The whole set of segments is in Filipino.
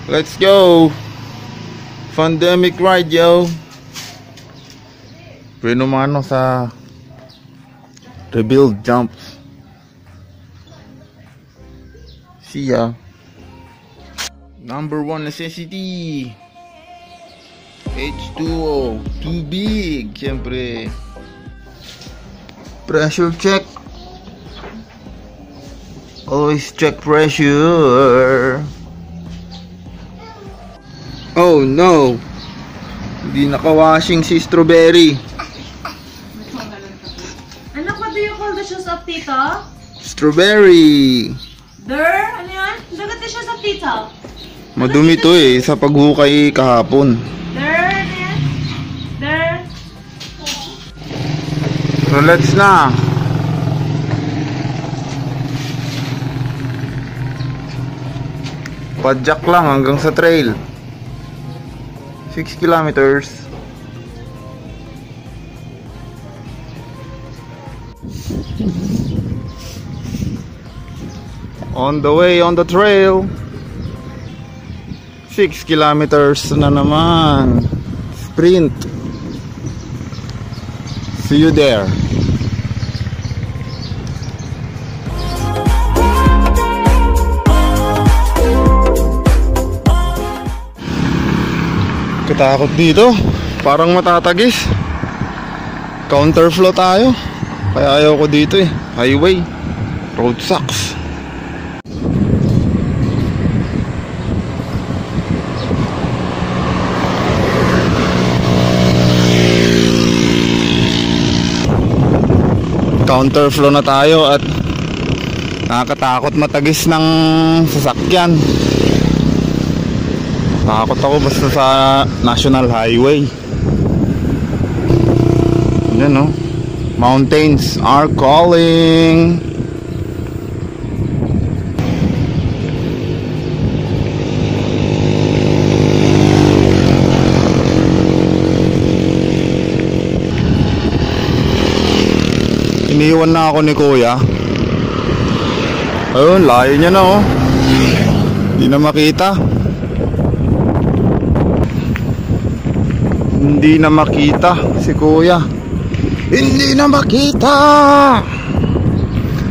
Let's go! Pandemic ride, yo! Pinumano sa rebuild jumps. See ya! Number 1 necessity, H2O. Too big, syempre. Pressure check. Always check pressure. Oh no, hindi nakawashing si Strawberry. Anak, what do you call the shoes of Tito? Strawberry. Ano yan? Look at the shoes of Tito. Madumi to eh, sa paghukay kahapon. Ano yan? So let's na. Padjak lang hanggang sa trail. 6 kilometers. On the way, on the trail. 6 kilometers na naman. Sprint. See you there. Katakot dito, parang matatagis. Counterflow tayo, kaya ayaw ko dito eh. Highway, road sucks. Counterflow na tayo at nakakatakot matagis ng sasakyan. Takot ako basta sa National Highway. Yan no, mountains are calling. Iniwan na ako ni Kuya. Ayun, layo niya na oh. Hindi na makita. Hindi na makita si Kuya. Hindi na makita.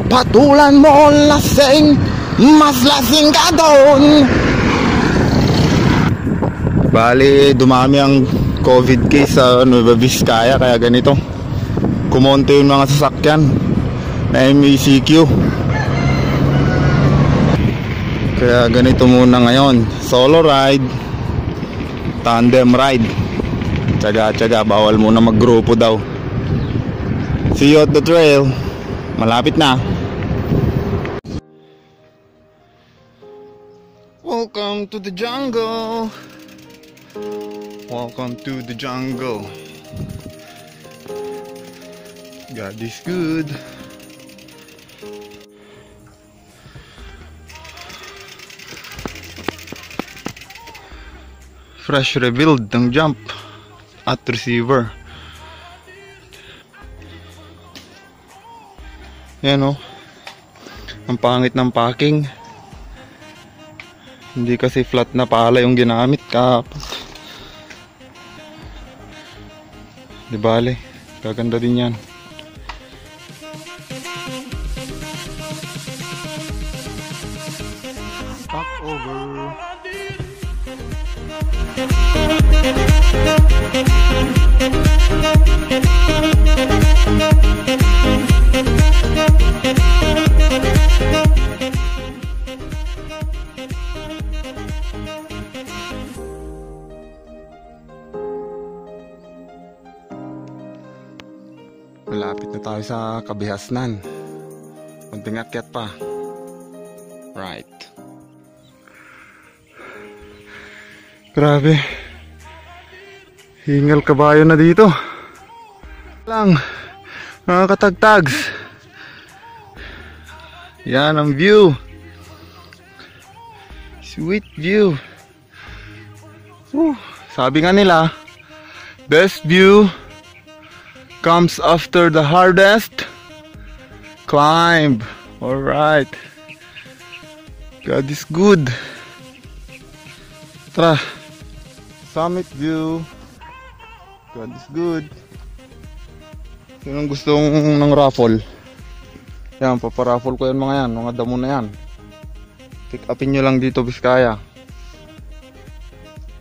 Patulan mo lasing, mas lasing ka doon. Bali, dumami ang COVID case sa Nueva Vizcaya, kaya ganito. Kumonte yung mga sasakyan na MECQ. Kaya ganito muna ngayon. Solo ride, tandem ride. Tsaga-tsaga, bawal muna maggrupo daw. See you at the trail. Malapit na. Welcome to the jungle. Welcome to the jungle. God is good. Fresh rebuild ng jump at receiver. Yan o, ang pangit ng packing. Hindi kasi flat na pala yung ginamit kahapon. Di bale, gaganda din yan. Back over. Malapit na tayo sa Kabihasnan. Kunting akyat pa. Right. Grabe. Hingal kabayo na dito. Lang. Mga katagtags. Yan ang view. Sweet view. Sabi nga nila, best view comes after the hardest climb. Alright. God is good. Tara. Summit view. God is good. Sino gustong ng raffle? Yan, paparaffle ko yan mga yan. Mga damo na yan. Pick upin nyo lang dito, Biskaya.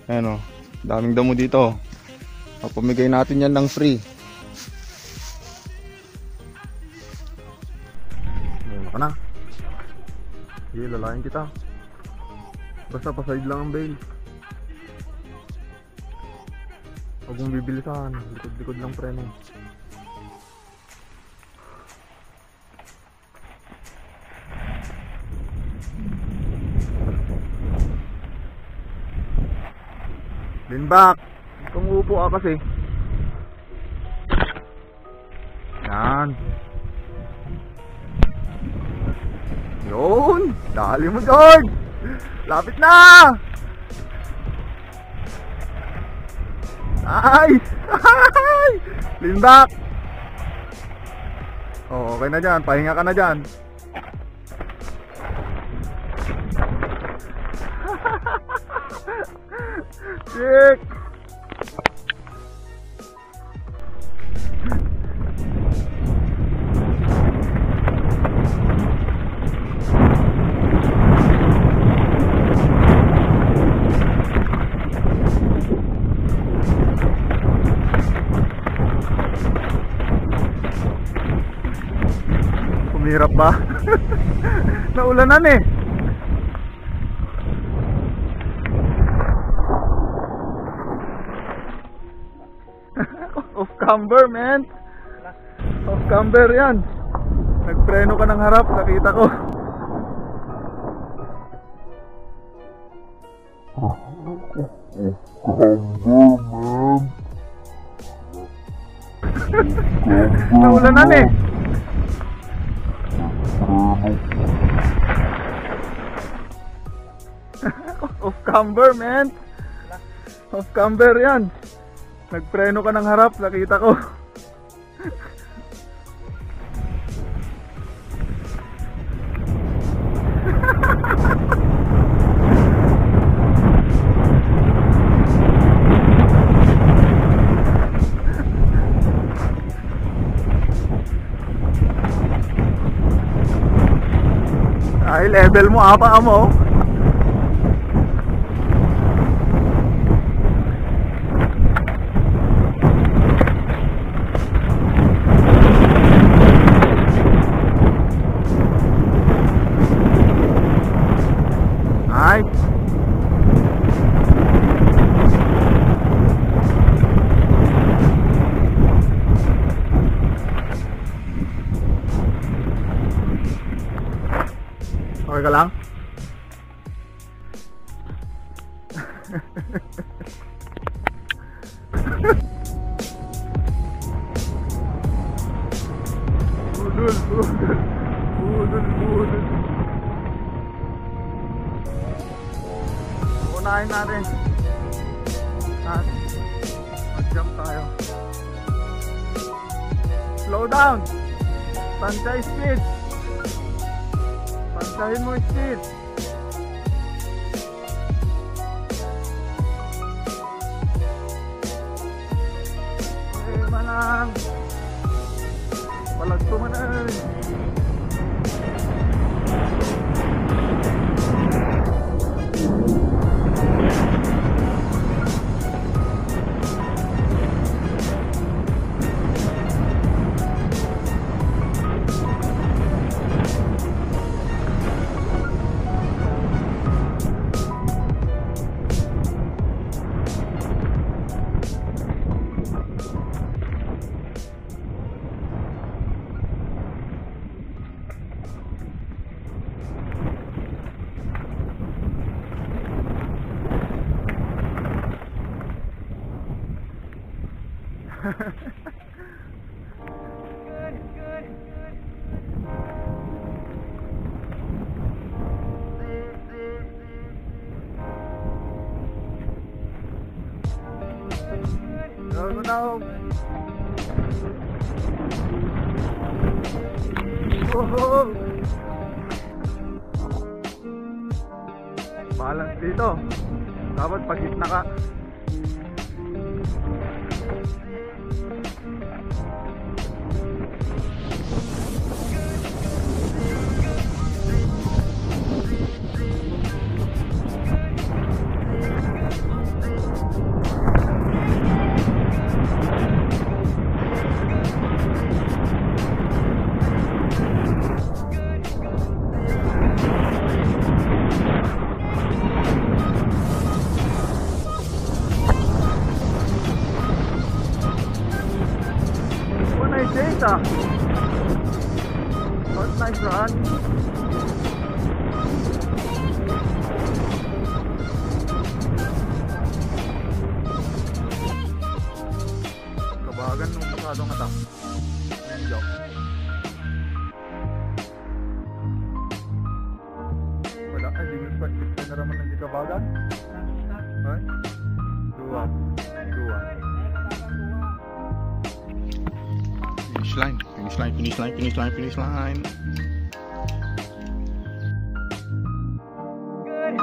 Ayan o. Daming damo dito. Papamigay natin yan ng free. Ayan ka na. Sige, lalayan kita. Basta paside lang ang bail. Huwag mong bibilisan. Likod-likod lang preno. Lean back. Tumuupo ka kasi. Yan. Yun. Dali mo, George. Lapit na. Nice. Lean back. Oh, okay na dyan. Pahinga ka na dyan. Sick. Hirap ba? Naulanan eh. Off camber, man. Off camber yan. Nagpreno ka ng harap, nakita ko. Naulanan eh. Off camber, man. Off camber yan. Nagpreno ka ng harap, nakita ko. Ay, level mo, apa mo. Ay. Okay ka lang? Budol, budol. Budol, budol. Unahin natin. Mag-jump tayo. Slow down. Pantay speed. Pantayin mo speed. Okay, manang. Palag ko manang. Go now. Oh. Balance dito. Dapat pag gitna ka. Nice ah. That's nice run. Kabagan nung masyadong ata. Medyo. Wala ka, di mo pag-tip na naman ng kabagan. Ay? Dua. Finish line. Good.